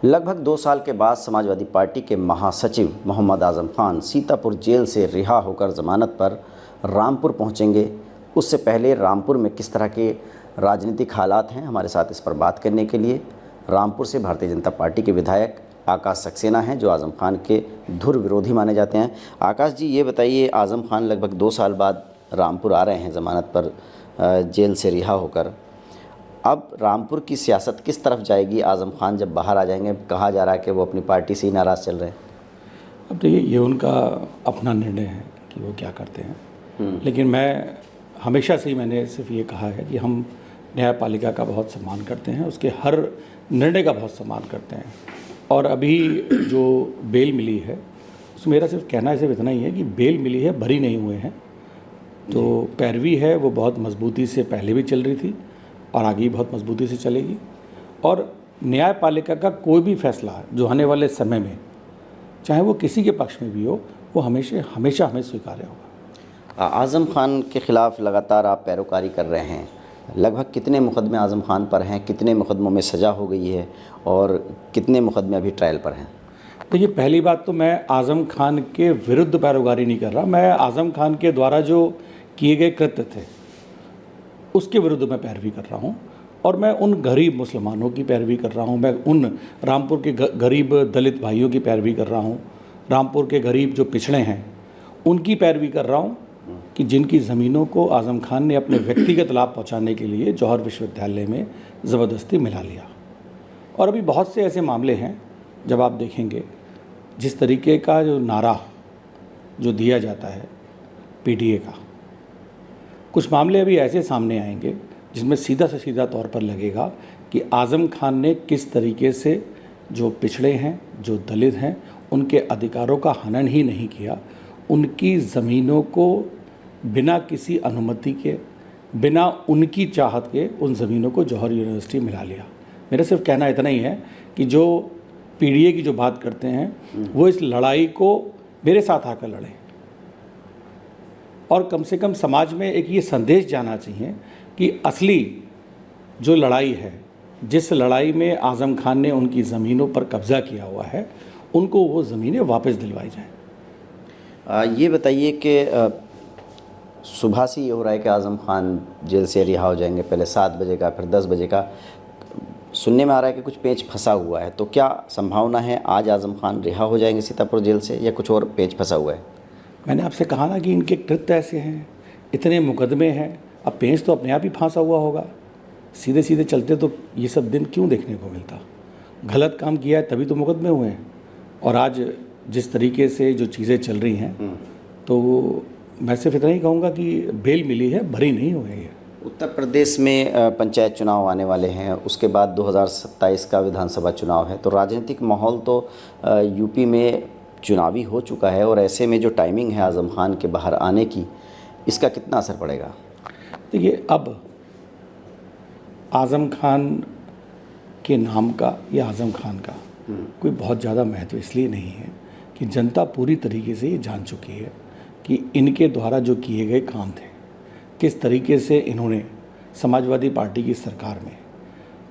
लगभग 2 साल के बाद समाजवादी पार्टी के महासचिव मोहम्मद आज़म खान सीतापुर जेल से रिहा होकर ज़मानत पर रामपुर पहुंचेंगे। उससे पहले रामपुर में किस तरह के राजनीतिक हालात हैं, हमारे साथ इस पर बात करने के लिए रामपुर से भारतीय जनता पार्टी के विधायक आकाश सक्सेना हैं, जो आज़म खान के धुर विरोधी माने जाते हैं। आकाश जी, ये बताइए, आज़म खान लगभग 2 साल बाद रामपुर आ रहे हैं ज़मानत पर जेल से रिहा होकर। अब रामपुर की सियासत किस तरफ जाएगी? आज़म खान जब बाहर आ जाएंगे, कहा जा रहा है कि वो अपनी पार्टी से ही नाराज़ चल रहे हैं। अब देखिए, ये उनका अपना निर्णय है कि वो क्या करते हैं, लेकिन मैं हमेशा से ही मैंने सिर्फ ये कहा है कि हम न्यायपालिका का बहुत सम्मान करते हैं, उसके हर निर्णय का बहुत सम्मान करते हैं। और अभी जो बेल मिली है, उसमें मेरा सिर्फ कहना सिर्फ इतना ही है कि बेल मिली है, भरी नहीं हुए हैं। तो पैरवी है वो बहुत मजबूती से पहले भी चल रही थी और आगे भी बहुत मजबूती से चलेगी। और न्यायपालिका का कोई भी फैसला जो आने वाले समय में, चाहे वो किसी के पक्ष में भी हो, वो हमेशा हमें स्वीकार्य होगा। आज़म खान के ख़िलाफ़ लगातार आप पैरोकारी कर रहे हैं। लगभग कितने मुकदमे आज़म खान पर हैं, कितने मुकदमों में सज़ा हो गई है और कितने मुकदमे अभी ट्रायल पर हैं? देखिए, पहली बात तो मैं आज़म खान के विरुद्ध पैरोकारी नहीं कर रहा, मैं आज़म खान के द्वारा जो किए गए कृत्य थे उसके विरुद्ध मैं पैरवी कर रहा हूँ। और मैं उन गरीब मुसलमानों की पैरवी कर रहा हूँ, मैं उन रामपुर के गरीब दलित भाइयों की पैरवी कर रहा हूँ, रामपुर के गरीब जो पिछड़े हैं उनकी पैरवी कर रहा हूँ कि जिनकी ज़मीनों को आज़म खान ने अपने व्यक्तिगत लाभ पहुँचाने के लिए जौहर विश्वविद्यालय में ज़बरदस्ती मिला लिया। और अभी बहुत से ऐसे मामले हैं, जब आप देखेंगे जिस तरीके का जो नारा जो दिया जाता है पीडीए का, कुछ मामले अभी ऐसे सामने आएंगे जिसमें सीधा से सीधा तौर पर लगेगा कि आज़म खान ने किस तरीके से जो पिछड़े हैं, जो दलित हैं, उनके अधिकारों का हनन ही नहीं किया, उनकी ज़मीनों को बिना किसी अनुमति के, बिना उनकी चाहत के उन ज़मीनों को जौहर यूनिवर्सिटी मिला लिया। मेरा सिर्फ कहना इतना ही है कि जो पीडीए की जो बात करते हैं वो इस लड़ाई को मेरे साथ आकर लड़ें और कम से कम समाज में एक ये संदेश जाना चाहिए कि असली जो लड़ाई है, जिस लड़ाई में आज़म खान ने उनकी ज़मीनों पर कब्ज़ा किया हुआ है, उनको वो ज़मीनें वापस दिलवाई जाएं। ये बताइए कि सुबह से ये हो रहा है कि आज़म खान जेल से रिहा हो जाएंगे, पहले 7 बजे का, फिर 10 बजे का। सुनने में आ रहा है कि कुछ पेच फंसा हुआ है, तो क्या संभावना है आज आज़म खान रिहा हो जाएंगे सीतापुर जेल से, या कुछ और पेच फंसा हुआ है? मैंने आपसे कहा ना कि इनके कृत्य ऐसे हैं, इतने मुकदमे हैं, अब पेंच तो अपने आप ही फांसा हुआ होगा। सीधे सीधे चलते तो ये सब दिन क्यों देखने को मिलता? गलत काम किया है तभी तो मुकदमे हुए हैं। और आज जिस तरीके से जो चीज़ें चल रही हैं, तो मैं सिर्फ इतना ही कहूँगा कि बेल मिली है, भरी नहीं हुई है। उत्तर प्रदेश में पंचायत चुनाव आने वाले हैं, उसके बाद 2027 का विधानसभा चुनाव है, तो राजनीतिक माहौल तो यूपी में चुनावी हो चुका है, और ऐसे में जो टाइमिंग है आज़म खान के बाहर आने की, इसका कितना असर पड़ेगा? देखिए, अब आज़म खान के नाम का या आज़म खान का कोई बहुत ज़्यादा महत्व इसलिए नहीं है कि जनता पूरी तरीके से ये जान चुकी है कि इनके द्वारा जो किए गए काम थे, किस तरीके से इन्होंने समाजवादी पार्टी की सरकार में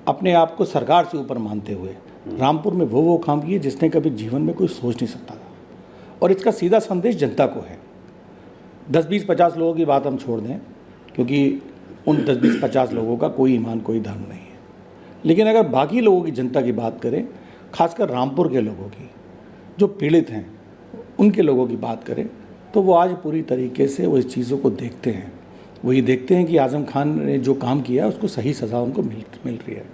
अपने आप को सरकार से ऊपर मानते हुए रामपुर में वो काम किए जिसने कभी जीवन में कोई सोच नहीं सकता था। और इसका सीधा संदेश जनता को है। 10, 20, 50 लोगों की बात हम छोड़ दें, क्योंकि उन 10, 20, 50 लोगों का कोई ईमान, कोई धर्म नहीं है। लेकिन अगर बाकी लोगों की, जनता की बात करें, खासकर रामपुर के लोगों की जो पीड़ित हैं, उनके लोगों की बात करें, तो वो आज पूरी तरीके से वो इस चीज़ों को देखते हैं। वो ये देखते हैं कि आज़म खान ने जो काम किया उसको सही सज़ा उनको मिल रही है।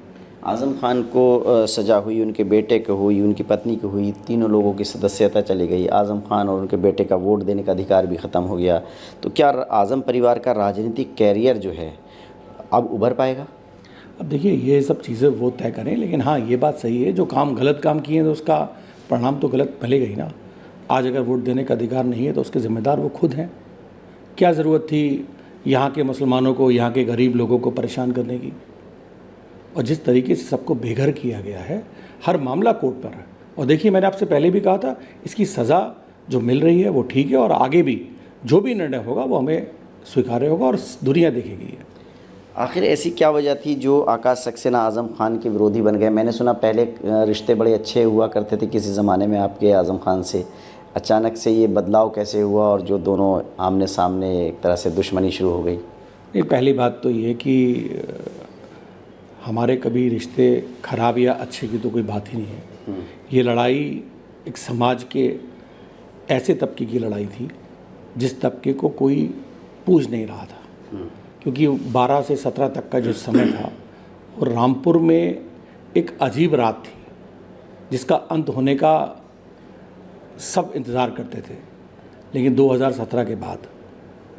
आज़म खान को सज़ा हुई, उनके बेटे को हुई, उनकी पत्नी को हुई, तीनों लोगों की सदस्यता चली गई। आज़म खान और उनके बेटे का वोट देने का अधिकार भी ख़त्म हो गया। तो क्या आज़म परिवार का राजनीतिक कैरियर जो है अब उभर पाएगा? अब देखिए, ये सब चीज़ें वो तय करें, लेकिन हाँ, ये बात सही है, जो काम गलत काम किए हैं तो उसका परिणाम तो गलत मिलेगा ही ना। आज अगर वोट देने का अधिकार नहीं है तो उसके ज़िम्मेदार वो खुद हैं। क्या ज़रूरत थी यहाँ के मुसलमानों को, यहाँ के गरीब लोगों को परेशान करने की? और जिस तरीके से सबको बेघर किया गया है, हर मामला कोर्ट पर है। और देखिए, मैंने आपसे पहले भी कहा था, इसकी सज़ा जो मिल रही है वो ठीक है, और आगे भी जो भी निर्णय होगा वो हमें स्वीकार्य होगा और दुनिया देखेगी। आखिर ऐसी क्या वजह थी जो आकाश सक्सेना आज़म खान के विरोधी बन गए? मैंने सुना पहले रिश्ते बड़े अच्छे हुआ करते थे किसी ज़माने में आपके आज़म खान से, अचानक से ये बदलाव कैसे हुआ और जो दोनों आमने सामने एक तरह से दुश्मनी शुरू हो गई? नहीं, पहली बात तो ये कि हमारे कभी रिश्ते खराब या अच्छे की तो कोई बात ही नहीं है। ये लड़ाई एक समाज के ऐसे तबके की लड़ाई थी जिस तबके को कोई पूछ नहीं रहा था, क्योंकि 12 से 17 तक का जो समय था और रामपुर में एक अजीब रात थी जिसका अंत होने का सब इंतज़ार करते थे। लेकिन 2017 के बाद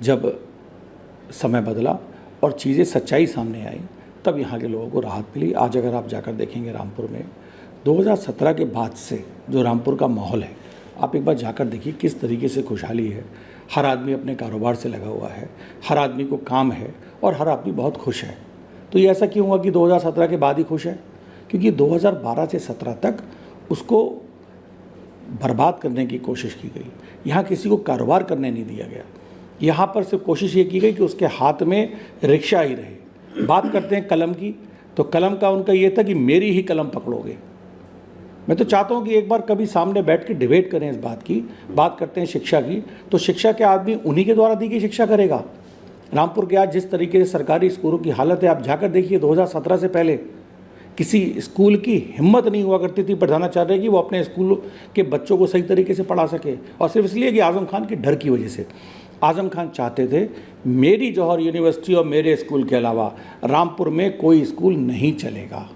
जब समय बदला और चीज़ें सच्चाई सामने आई, तब यहाँ के लोगों को राहत मिली। आज अगर आप जाकर देखेंगे रामपुर में 2017 के बाद से जो रामपुर का माहौल है, आप एक बार जाकर देखिए किस तरीके से खुशहाली है। हर आदमी अपने कारोबार से लगा हुआ है, हर आदमी को काम है और हर आदमी बहुत खुश है। तो ये ऐसा क्यों हुआ कि 2017 के बाद ही खुश है? क्योंकि 2012 से 17 तक उसको बर्बाद करने की कोशिश की गई। यहाँ किसी को कारोबार करने नहीं दिया गया। यहाँ पर सिर्फ कोशिश ये की गई कि उसके हाथ में रिक्शा ही रहे। बात करते हैं कलम की, तो कलम का उनका ये था कि मेरी ही कलम पकड़ोगे। मैं तो चाहता हूँ कि एक बार कभी सामने बैठ के डिबेट करें इस बात की। बात करते हैं शिक्षा की, तो शिक्षा के आदमी उन्हीं के द्वारा दी गई शिक्षा करेगा। रामपुर के आज जिस तरीके से सरकारी स्कूलों की हालत है, आप जाकर देखिए 2017 से पहले किसी स्कूल की हिम्मत नहीं हुआ करती थी प्रधानाचार्य की वो अपने स्कूल के बच्चों को सही तरीके से पढ़ा सके, और सिर्फ इसलिए कि आज़म खान के डर की वजह से। आज़म खान चाहते थे मेरी जौहर यूनिवर्सिटी और मेरे स्कूल के अलावा रामपुर में कोई स्कूल नहीं चलेगा।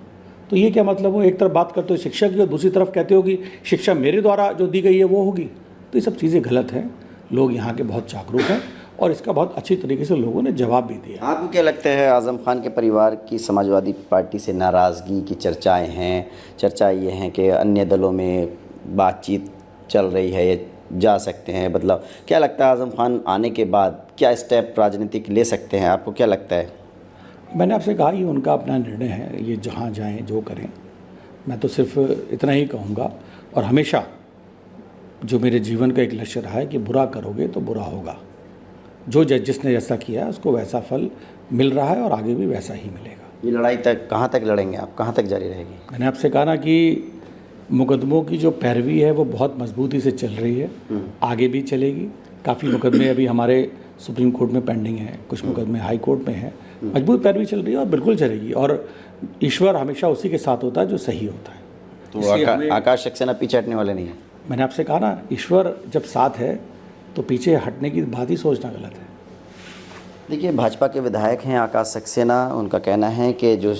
तो ये क्या मतलब हो? एक तरफ बात करते हो शिक्षा की और दूसरी तरफ कहते हो कि शिक्षा मेरे द्वारा जो दी गई है वो होगी। तो ये सब चीज़ें गलत हैं। लोग यहाँ के बहुत जागरूक हैं और इसका बहुत अच्छी तरीके से लोगों ने जवाब भी दिया। आपको क्या लगता है आज़म खान के परिवार की समाजवादी पार्टी से नाराज़गी की चर्चाएं हैं? चर्चा ये हैं कि अन्य दलों में बातचीत चल रही है, ये जा सकते हैं बदलाव। क्या लगता है आज़म खान आने के बाद क्या स्टेप राजनीतिक ले सकते हैं? आपको क्या लगता है? मैंने आपसे कहा ये उनका अपना निर्णय है, ये जहाँ जाएं जो करें। मैं तो सिर्फ इतना ही कहूँगा, और हमेशा जो मेरे जीवन का एक लक्ष्य रहा है कि बुरा करोगे तो बुरा होगा। जो जिसने जैसा किया उसको वैसा फल मिल रहा है और आगे भी वैसा ही मिलेगा। ये लड़ाई तक कहाँ तक लड़ेंगे आप? कहाँ तक जारी रहेगी? मैंने आपसे कहा ना कि मुकदमों की जो पैरवी है वो बहुत मजबूती से चल रही है, आगे भी चलेगी। काफ़ी मुकदमे अभी हमारे सुप्रीम कोर्ट में पेंडिंग हैं, कुछ मुकदमे हाई कोर्ट में हैं। मजबूत पैरवी चल रही है और बिल्कुल चलेगी, और ईश्वर हमेशा उसी के साथ होता है जो सही होता है। तो आकाश सक्सेना पीछे हटने वाले नहीं हैं। मैंने आपसे कहा ना, ईश्वर जब साथ है तो पीछे हटने की बात ही सोचना गलत है। देखिए, भाजपा के विधायक हैं आकाश सक्सेना, उनका कहना है कि जो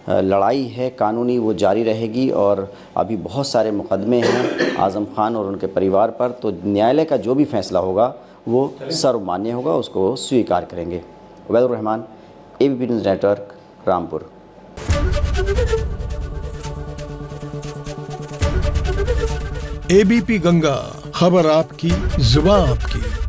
लड़ाई है कानूनी वो जारी रहेगी और अभी बहुत सारे मुकदमे हैं आज़म खान और उनके परिवार पर, तो न्यायालय का जो भी फैसला होगा वो सर्वमान्य होगा, उसको स्वीकार करेंगे। Ubaidur Rahman, ABP news network, Rampur. ABP Ganga, खबर आपकी, जुबान आपकी।